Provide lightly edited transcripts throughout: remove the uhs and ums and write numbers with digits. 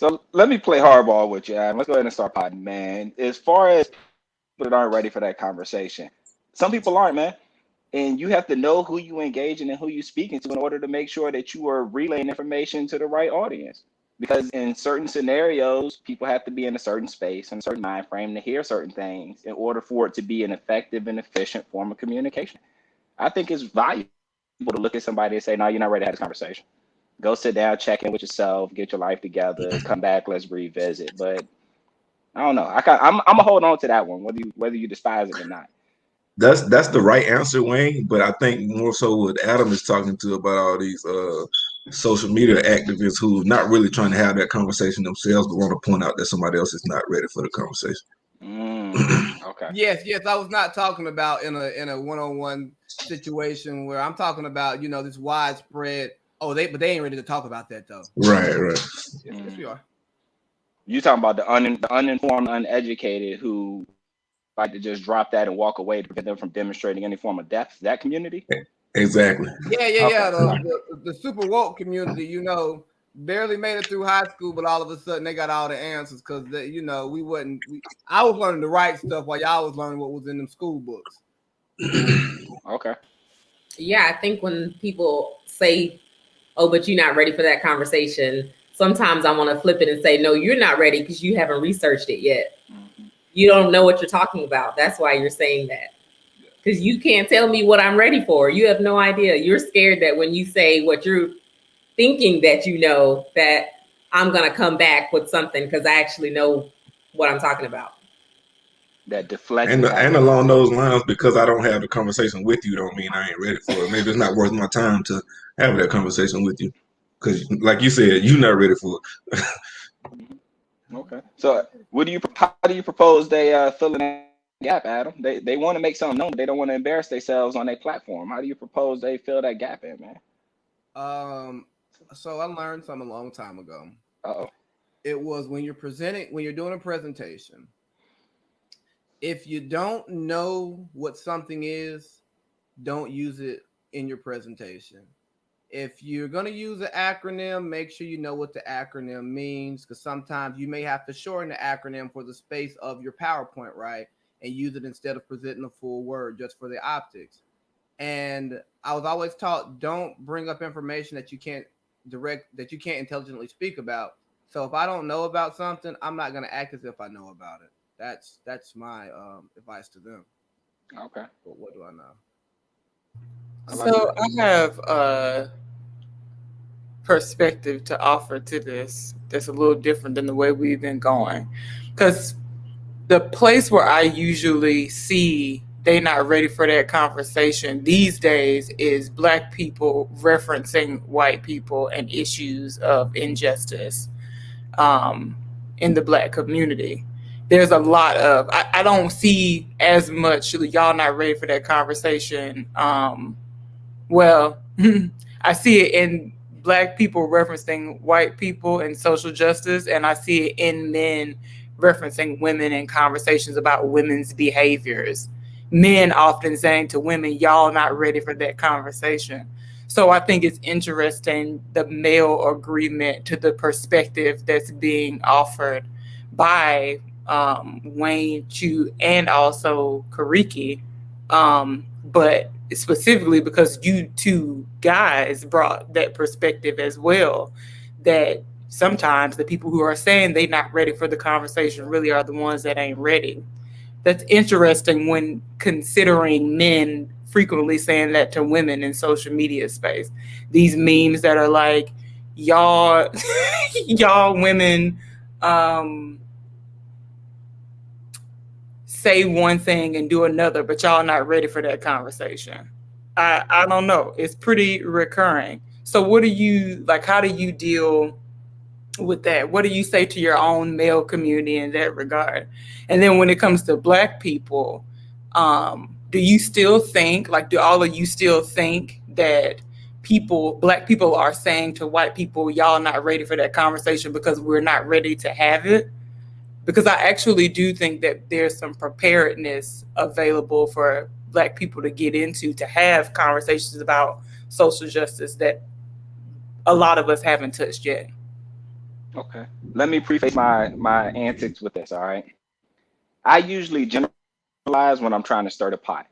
So let me play hardball with you, Adam. Let's go ahead and start potting, man. As far as people that aren't ready for that conversation, some people aren't, man. And you have to know who you engaging and who you speaking to in order to make sure that you are relaying information to the right audience. Because in certain scenarios, people have to be in a certain space and a certain mind frame to hear certain things in order for it to be an effective and efficient form of communication. I think it's valuable to look at somebody and say, no, you're not ready to have this conversation. Go sit down, check in with yourself, get your life together, come back, let's revisit. But I don't know. I'm gonna hold on to that one, whether you despise it or not. That's the right answer, Wayne. But I think more so what Adam is talking to about all these social media activists who are not really trying to have that conversation themselves, but want to point out that somebody else is not ready for the conversation. Okay. Yes. I was not talking about in a one-on-one situation where I'm talking about, this widespread. Oh, but they ain't ready to talk about that though. Right. Yes, we are. You talking about the uninformed, uneducated who like to just drop that and walk away to prevent them from demonstrating any form of depth. That community. Exactly. Yeah. The super woke community, barely made it through high school, but all of a sudden they got all the answers because I was learning the right stuff while y'all was learning what was in them school books. Okay. Yeah, I think when people say, "Oh, but you're not ready for that conversation," sometimes I want to flip it and say, "No, you're not ready because you haven't researched it yet. You don't know what you're talking about. That's why you're saying that. Because you can't tell me what I'm ready for. You have no idea. You're scared that when you say what you're thinking that you know, that I'm going to come back with something because I actually know what I'm talking about." That deflect. And along those lines, because I don't have the conversation with you, don't mean I ain't ready for it. Maybe it's not worth my time to have that conversation with you. Because, like you said, you're not ready for it. Okay. So, how do you propose they fill in that gap, Adam? They want to make something known, but they don't want to embarrass themselves on their platform. How do you propose they fill that gap in, man? So I learned something a long time ago. Uh-oh. It was when you're doing a presentation, if you don't know what something is, don't use it in your presentation. If you're going to use an acronym, make sure you know what the acronym means, because sometimes you may have to shorten the acronym for the space of your PowerPoint, right? And use it instead of presenting a full word just for the optics. And I was always taught, don't bring up information that you can't intelligently speak about. So if I don't know about something, I'm not going to act as if I know about it. That's my advice to them. Okay. But what do I know? So I have a perspective to offer to this that's a little different than the way we've been going. Because the place where I usually see they not ready for that conversation these days is Black people referencing white people and issues of injustice in the Black community. There's a lot of, I don't see as much, y'all not ready for that conversation. Well, I see it in Black people referencing white people and social justice, and I see it in men referencing women in conversations about women's behaviors. Men often saying to women, y'all not ready for that conversation. So I think it's interesting the male agreement to the perspective that's being offered by Wayne Chu and also Kariki. But specifically because you two guys brought that perspective as well, that sometimes the people who are saying they're not ready for the conversation really are the ones that ain't ready. That's interesting when considering men frequently saying that to women in social media space. These memes that are like, y'all, y'all women say one thing and do another, but y'all not ready for that conversation. I don't know. It's pretty recurring. So what do you, like, how do you deal with that? What do you say to your own male community in that regard? And then when it comes to Black people, do you still think, like, do all of you still think that Black people are saying to white people, y'all not ready for that conversation because we're not ready to have it? Because I actually do think that there's some preparedness available for Black people to get into, to have conversations about social justice that a lot of us haven't touched yet. Okay. Let me preface my antics with this. All right. I usually generalize when I'm trying to stir the pot.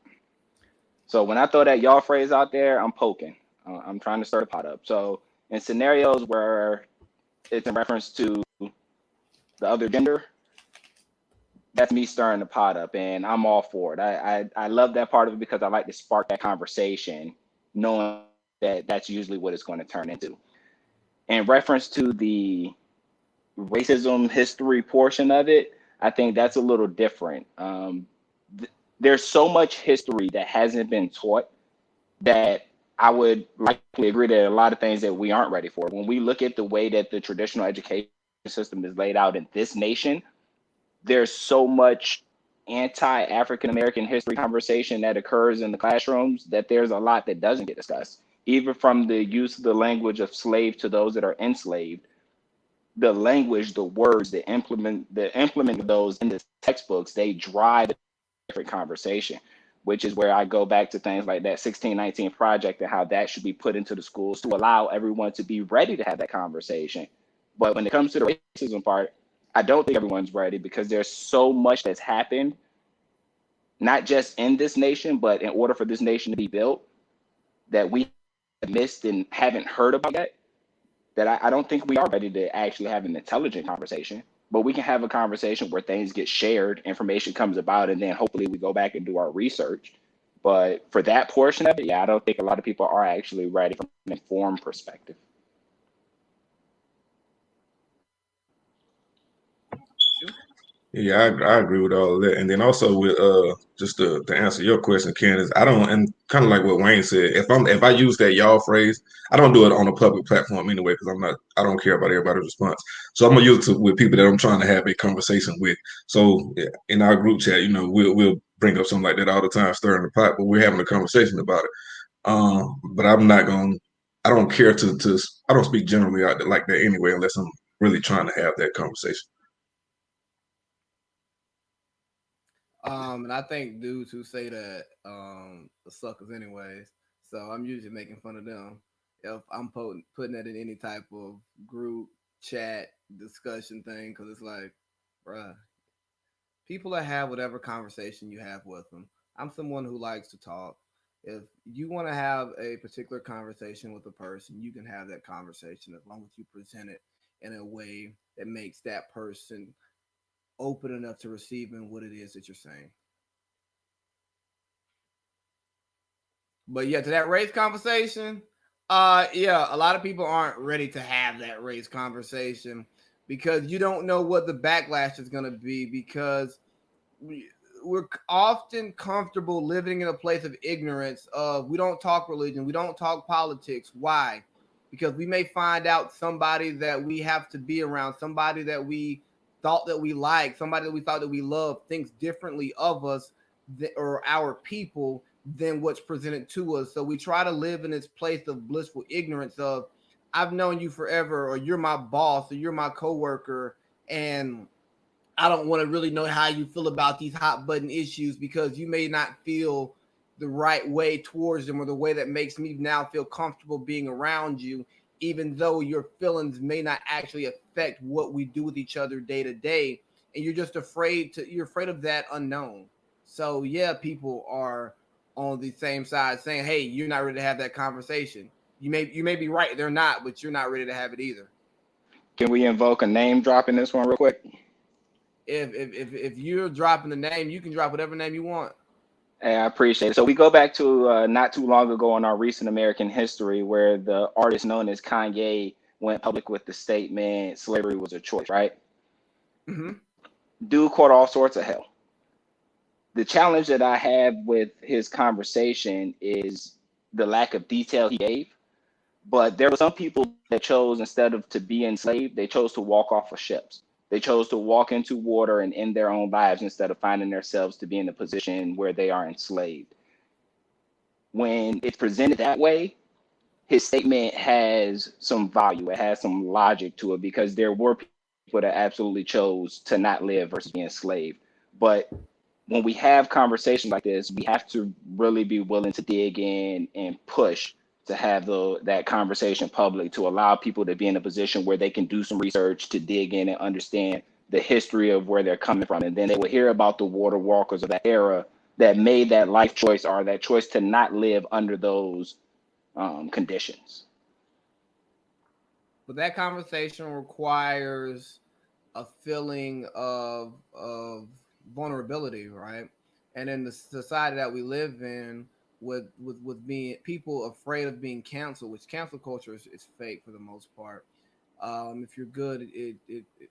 So when I throw that y'all phrase out there, I'm poking. I'm trying to stir the pot up. So in scenarios where it's in reference to the other gender, that's me stirring the pot up, and I'm all for it. I love that part of it because I like to spark that conversation, knowing that that's usually what it's going to turn into. In reference to the racism history portion of it, I think that's a little different. There's so much history that hasn't been taught that I would likely agree that a lot of things that we aren't ready for. When we look at the way that the traditional education system is laid out in this nation, there's so much anti-African American history conversation that occurs in the classrooms that there's a lot that doesn't get discussed. Even from the use of the language of slave to those that are enslaved, the language, the words, the implement of those in the textbooks, they drive a different conversation, which is where I go back to things like that 1619 project and how that should be put into the schools to allow everyone to be ready to have that conversation. But when it comes to the racism part, I don't think everyone's ready because there's so much that's happened, not just in this nation, but in order for this nation to be built, that we missed and haven't heard about yet, that I don't think we are ready to actually have an intelligent conversation. But we can have a conversation where things get shared, information comes about, and then hopefully we go back and do our research. But for that portion of it, yeah, I don't think a lot of people are actually ready from an informed perspective. Yeah, I agree with all of that. And then also with just to answer your question, Candace, I don't, and kind of like what Wayne said, if I use that y'all phrase, I don't do it on a public platform anyway because I don't care about everybody's response. So I'm gonna use it with people that I'm trying to have a conversation with. So yeah, in our group chat, we'll bring up something like that all the time, stirring the pot, but we're having a conversation about it. But I'm not going. I don't care to. I don't speak generally out there like that anyway, unless I'm really trying to have that conversation. And I think dudes who say that are suckers anyways. So I'm usually making fun of them if I'm putting that in any type of group chat discussion thing because it's like, bruh, people that have whatever conversation you have with them. I'm someone who likes to talk. If you want to have a particular conversation with a person, you can have that conversation as long as you present it in a way that makes that person open enough to receiving what it is that you're saying. But yeah, to that race conversation, yeah, a lot of people aren't ready to have that race conversation because you don't know what the backlash is going to be because we're often comfortable living in a place of ignorance of we don't talk religion, we don't talk politics. Why? Because we may find out somebody that we have to be around, somebody that we thought that we like, somebody that we thought that we love thinks differently of us or our people than what's presented to us. So we try to live in this place of blissful ignorance of I've known you forever, or you're my boss, or you're my coworker, and I don't want to really know how you feel about these hot button issues because you may not feel the right way towards them or the way that makes me now feel comfortable being around you, even though your feelings may not actually affect what we do with each other day to day. And you're afraid of that unknown. So yeah, people are on the same side saying, hey, you're not ready to have that conversation. You may be right, they're not, but you're not ready to have it either. Can we invoke a name drop in this one real quick? If you're dropping the name, you can drop whatever name you want. Hey, I appreciate it. So we go back to not too long ago in our recent American history where the artist known as Kanye went public with the statement slavery was a choice, right? Mm-hmm. Dude caught all sorts of hell. The challenge that I have with his conversation is the lack of detail he gave. But there were some people that chose, instead of to be enslaved, they chose to walk off of ships. They chose to walk into water and end their own lives instead of finding themselves to be in a position where they are enslaved. When it's presented that way, his statement has some value. It has some logic to it because there were people that absolutely chose to not live versus being enslaved. But when we have conversations like this, we have to really be willing to dig in and push to have that conversation public, to allow people to be in a position where they can do some research, to dig in and understand the history of where they're coming from. And then they will hear about the water walkers of that era that made that life choice, or that choice to not live under those conditions. But that conversation requires a feeling of vulnerability, right? And in the society that we live in, with being people afraid of being canceled, which cancel culture is fake for the most part. If you're good,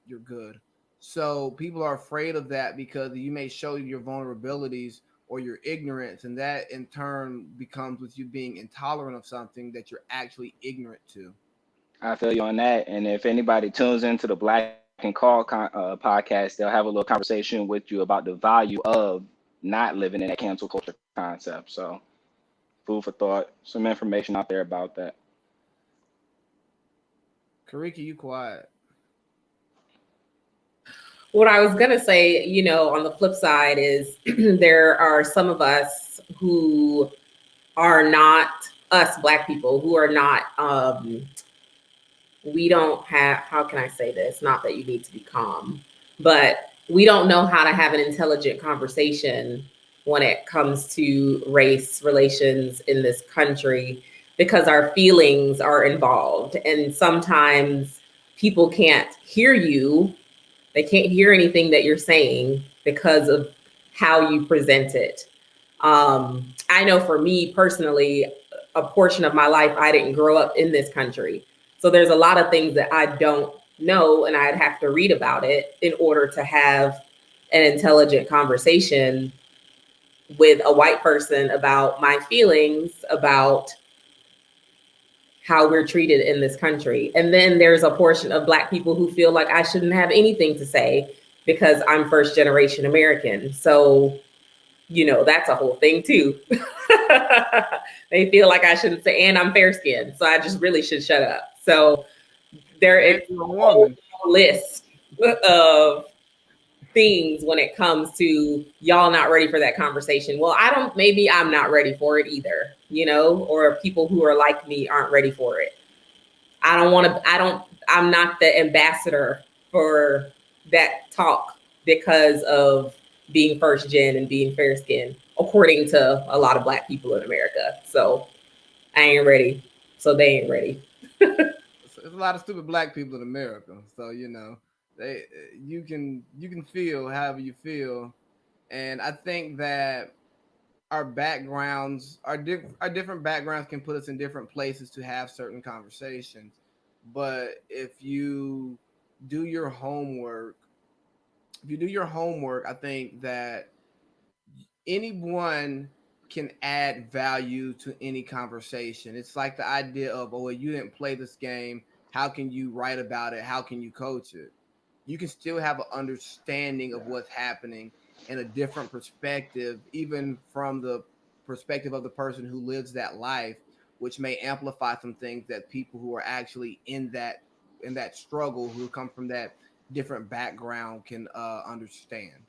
you're good. So people are afraid of that because you may show your vulnerabilities or your ignorance, and that in turn becomes with you being intolerant of something that you're actually ignorant to. I feel you on that. And if anybody tunes into the Black and Call podcast, they'll have a little conversation with you about the value of not living in that cancel culture concept. So, food for thought, some information out there about that. Karika, you quiet. What I was going to say, on the flip side is there are some of us who are not us Black people who are not, we don't have, how can I say this? Not that you need to be calm, but we don't know how to have an intelligent conversation when it comes to race relations in this country because our feelings are involved. And sometimes people can't hear you. They can't hear anything that you're saying because of how you present it. I know for me personally, a portion of my life, I didn't grow up in this country. So there's a lot of things that I don't know, and I'd have to read about it in order to have an intelligent conversation with a white person about my feelings about how we're treated in this country. And then there's a portion of Black people who feel like I shouldn't have anything to say because I'm first generation American. So, that's a whole thing too. They feel like I shouldn't say, and I'm fair skinned. So I just really should shut up. So there is a whole list of things when it comes to y'all not ready for that conversation. Well, maybe I'm not ready for it either, or people who are like me aren't ready for it. I'm not the ambassador for that talk because of being first gen and being fair skinned, according to a lot of Black people in America. So I ain't ready. So they ain't ready. There's a lot of stupid Black people in America, so they you can feel however you feel, and I think that our backgrounds, our different backgrounds can put us in different places to have certain conversations. But do your homework, if you do your homework, I think that anyone can add value to any conversation. It's like the idea of, oh, well, you didn't play this game. How can you write about it? How can you coach it? You can still have an understanding of what's happening and a different perspective, even from the perspective of the person who lives that life, which may amplify some things that people who are actually in that struggle, who come from that different background, can understand.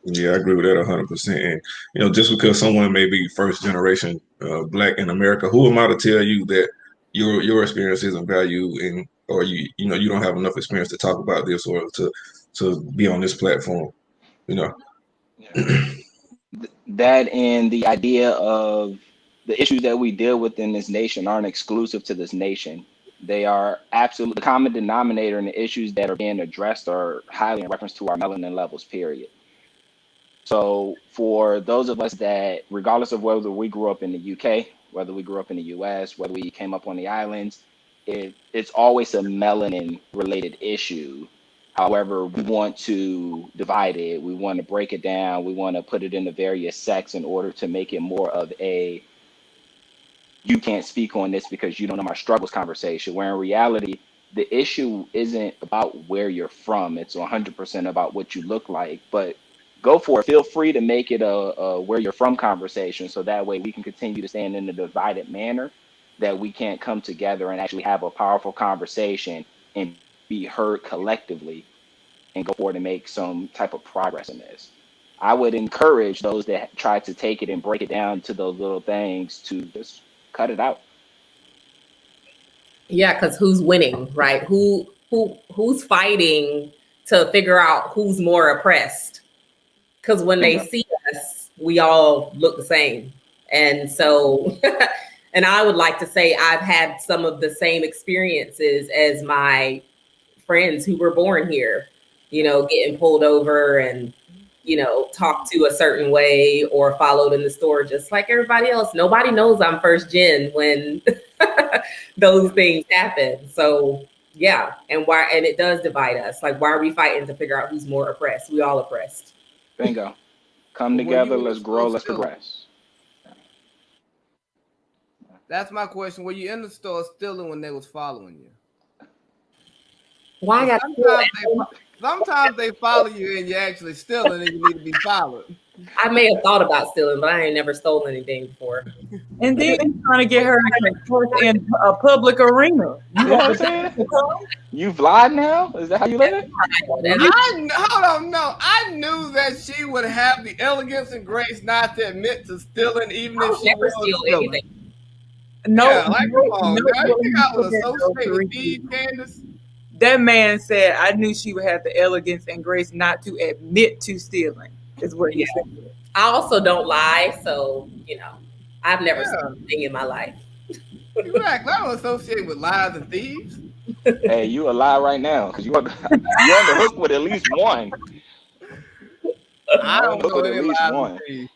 Yeah, I agree with that 100%. And just because someone may be first generation Black in America, who am I to tell you that your experience isn't value, and or you don't have enough experience to talk about this or to be on this platform? You know. Yeah. That and the idea of the issues that we deal with in this nation aren't exclusive to this nation. They are absolute. The common denominator in the issues that are being addressed are highly in reference to our melanin levels, period. So for those of us that, regardless of whether we grew up in the UK, whether we grew up in the US, whether we came up on the islands, it's always a melanin related issue. However, we want to divide it. We want to break it down. We want to put it into various sects in order to make it more of a, you can't speak on this because you don't know my struggles conversation, where in reality, the issue isn't about where you're from. It's 100% about what you look like. But go for it. Feel free to make it a where you're from conversation, so that way we can continue to stand in a divided manner, that we can't come together and actually have a powerful conversation and be heard collectively and go forward and make some type of progress in this. I would encourage those that try to take it and break it down to those little things to just cut it out. Yeah, because who's winning, right? Who's fighting to figure out who's more oppressed? Because when they see us, we all look the same. And so, and I would like to say I've had some of the same experiences as my friends who were born here, getting pulled over and, talked to a certain way or followed in the store just like everybody else. Nobody knows I'm first gen when those things happen. So yeah. And it does divide us. Like, why are we fighting to figure out who's more oppressed? We all oppressed. Bingo. Come together, let's grow, let's progress. That's my question. Were you in the store stealing when they was following you? Why? Sometimes they follow you and you're actually stealing and you need to be followed. I may have thought about stealing, but I ain't never stolen anything before. And then trying to get her in a public arena. You know what I'm saying? You've lied now? Is that how you live? Hold on, no. I knew that she would have the elegance and grace not to admit to stealing, even if she never was steal stealing. anything. No, Yeah, like, come on, guys. You think I was associated with thieves, Candace? That man said, I knew she would have the elegance and grace not to admit to stealing, is what he said. I also don't lie, so, I've never stolen anything in my life. Exactly. I don't associate with lies and thieves. Hey, you a lie right now because you're on the hook with at least one. I don't know any lies and thieves.